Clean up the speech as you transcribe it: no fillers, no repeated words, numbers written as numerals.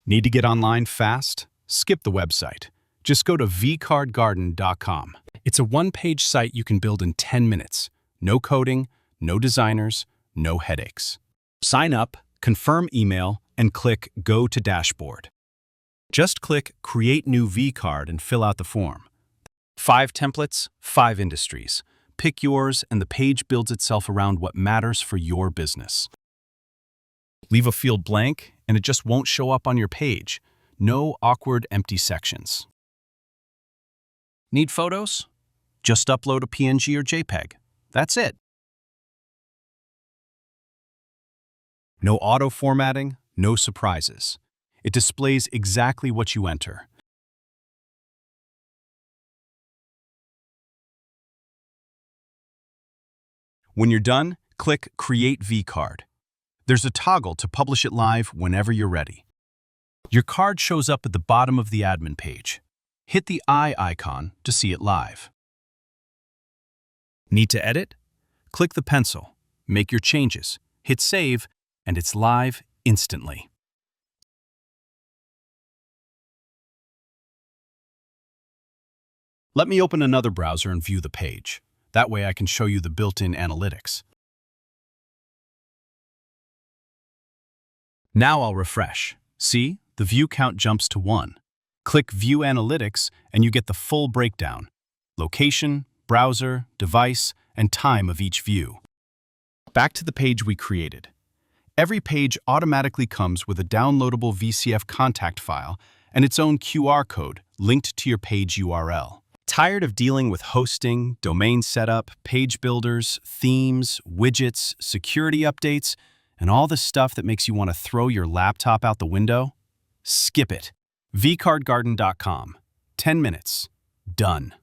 Need to get online fast? Skip the website. Just go to vcardgarden.com. It's a one-page site you can build in 10 minutes. No coding, no designers, no headaches. Sign up, confirm email, and click Go to Dashboard. Just click Create New vCard and fill out the form. 5 templates, 5 industries. Pick yours and the page builds itself around what matters for your business. Leave a field blank and it just won't show up on your page. No awkward empty sections. Need photos? Just upload a PNG or JPEG. That's it. No auto-formatting, no surprises. It displays exactly what you enter. When you're done, click Create vCard. There's a toggle to publish it live whenever you're ready. Your card shows up at the bottom of the admin page. Hit the eye icon to see it live. Need to edit? Click the pencil, make your changes, hit save, and it's live instantly. Let me open another browser and view the page. That way I can show you the built-in analytics. Now I'll refresh. See, the view count jumps to 1. Click View Analytics and you get the full breakdown: location, browser, device, and time of each view. Back to the page we created. Every page automatically comes with a downloadable VCF contact file and its own QR code linked to your page URL. Tired of dealing with hosting, domain setup, page builders, themes, widgets, security updates, and all the stuff that makes you want to throw your laptop out the window? Skip it. vcardgarden.com. 10 minutes. Done.